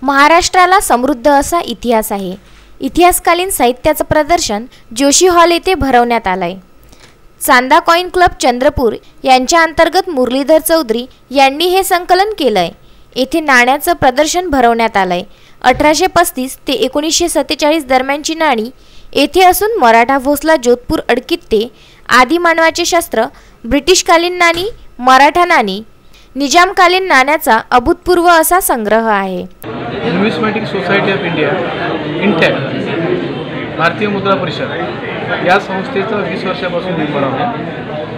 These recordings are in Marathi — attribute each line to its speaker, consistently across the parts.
Speaker 1: महाराष्ट्राला समृद्ध असा इतिहास आहे। इतिहासकालीन साहित्याचं प्रदर्शन जोशी हॉल येथे भरवण्यात आलंय। चांदा कॉइन क्लब चंद्रपूर यांच्या अंतर्गत मुरलीधर चौधरी यांनी हे संकलन केलंय। येथे नाण्याचं प्रदर्शन भरवण्यात आलंय। 1835 ते 1947 दरम्यानची नाणी येथे असून मराठा भोसला जोधपूर अडकित्ते आदी मानवाचे शस्त्र, ब्रिटिशकालीन नाणी, मराठा नाणी, निजामकालीन नाण्याचा अभूतपूर्व असा संग्रह आहे।
Speaker 2: न्यूमिस्मॅटिक सोसायटी ऑफ इंडिया इंटॅक्ट भारतीय मुद्रा परिषद या संस्थेचं 20 वर्षापासून मेंबर आहे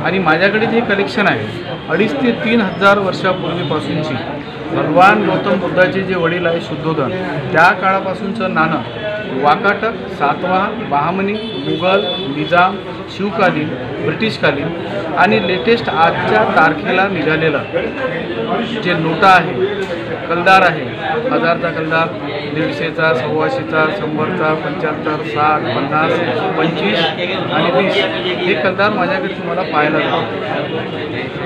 Speaker 2: आणि माझ्याकडे जे कलेक्शन आहे 2,500 ते 3,000 वर्षापूर्वीपासूनची भगवान गौतम बुद्धाचे जे वडील आहे शुद्धोधन त्या काळापासूनचं नाणं, वाकाटक, सातवाहन, बहामनी, मुघल, निजाम, शिवकालीन, ब्रिटिशकालीन आणि लेटेस्ट आजच्या तारखेला निघालेलं जे नोटा आहे, कलदार आहे, 1000चा कलदार, 150चा, 125चा, 100चा, 75, 60, 50, 25 आणि 20 हे कलदार माझ्याकडे तुम्हाला पाहायला मिळतील।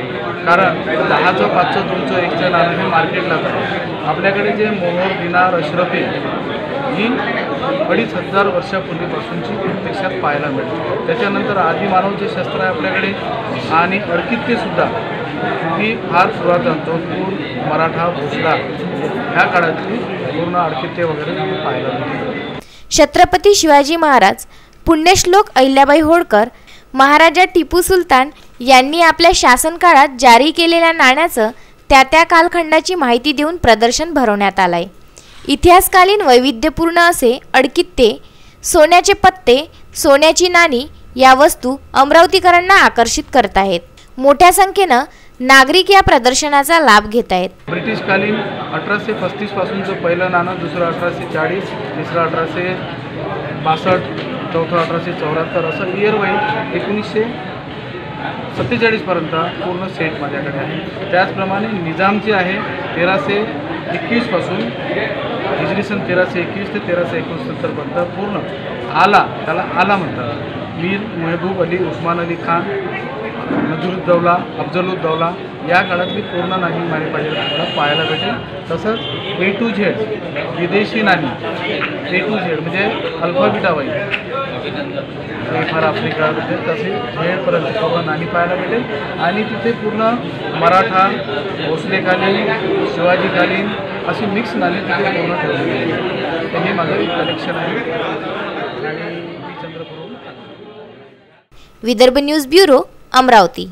Speaker 2: कारण 10चं, 5चं, 2चं, 1चं नाणं हे मार्केटला जातं। आपल्याकडे जे मोहर, दिनार, अशरफी ही 2,500 वर्षापूर्वीपासूनची प्रत्यक्षात पाहायला मिळते। त्याच्यानंतर आदिमानवचे शस्त्र आहे आपल्याकडे आणि अडकित्तेसुद्धा ही फार पुरातन जोधपूर, मराठा, भोसला ह्या काळातली पूर्ण अडकित्ते वगैरे पाहायला मिळते।
Speaker 1: छत्रपती शिवाजी महाराज, पुण्यश्लोक अहिल्याबाई होळकर, महाराजा टिपू सुलतान यांनी आपल्या शासन काळात जारी केलेल्या नाण्याचं त्या कालखंडाची माहिती देऊन प्रदर्शन भरवण्यात आलंय। इतिहासकालीन वैविध्यपूर्ण असे अडकित्ते, सोन्याचे पत्ते, सोन्याची नाणी या वस्तू अमरावतीकरांना आकर्षित करत आहेत। मोठ्या संख्येनं नागरिक या प्रदर्शनाचा लाभ घेत आहेत।
Speaker 2: ब्रिटिशकालीन 1835 पासूनचं पहिलं नाणं, दुसरं 1840, तिसरं 1862, चौथं 1874 असं इयर वाईज 1947 पर्यंत पूर्ण सेट माझ्याकडे आहे। त्याचप्रमाणे निजामची आहे 1321 पासून हिजरी सन 1321 ते 1369 पर्यंत पूर्ण आला, त्याला आला म्हणतात। मीर महबूब अली, उस्मान अली खान, नजरुद्दौला, अफजलुद्दौला या काळातली पूर्ण नाणी तुम्हाला पाहायला भेटेल। तसंच A to Z विदेशी नाणी, A to Z म्हणजे अल्फाबेटा वाईज फॉर आफ्रिका तसे झेडपर्यंत पूर्ण नाणी पाहायला भेटेल आणि तिथे पूर्ण मराठा, भोसलेकालीन, शिवाजीकालीन अशी मिक्स नाणी तिथे पूर्ण ठेवलेली आहे। हे माझं कलेक्शन आहे आणि चंद्रपूर।
Speaker 1: Vidarbha news bureau, Amravati.